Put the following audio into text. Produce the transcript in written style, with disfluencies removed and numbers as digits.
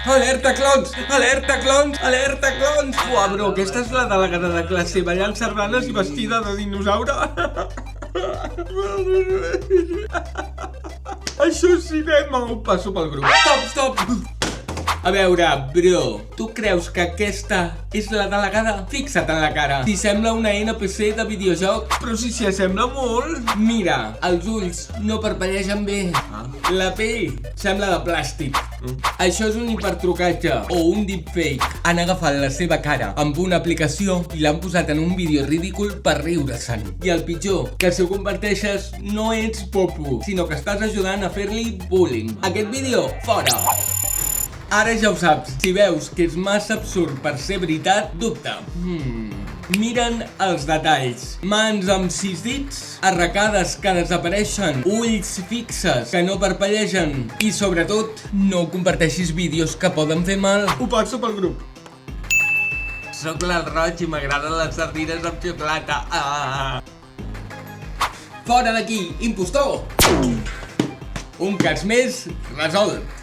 Alerta, clons! Alerta, clons! Alerta, clons! Uah, bro, aquesta és la delegada de classe ballant sardanes i vestida de dinosaure. Això és cinema! Ho passo pel grup. Stop! A veure, bro, tu creus que aquesta és la delegada? Fixa't en la cara. Si sembla una NPC de videojoc. Però si s'hi assembla molt. Mira, els ulls no parpellegen bé. La pell sembla de plàstic. Això és un hipertrucatge o un deepfake. Han agafat la seva cara amb una aplicació i l'han posat en un vídeo ridícul per riure-se'n. I el pitjor, que si ho converteixes no ets popu, sinó que estàs ajudant a fer-li bullying. Aquest vídeo, fora! Ara ja ho saps, si veus que és massa absurd per ser veritat, dubta. Miren els detalls. Mans amb 6 dits, arracades que desapareixen, ulls fixes que no parpellegen i sobretot no comparteixis vídeos que poden fer mal. Ho passo pel grup. Soc l'Al Roig i m'agraden les sardines amb xocolata. Fora d'aquí, impostor! Un cas més resolt.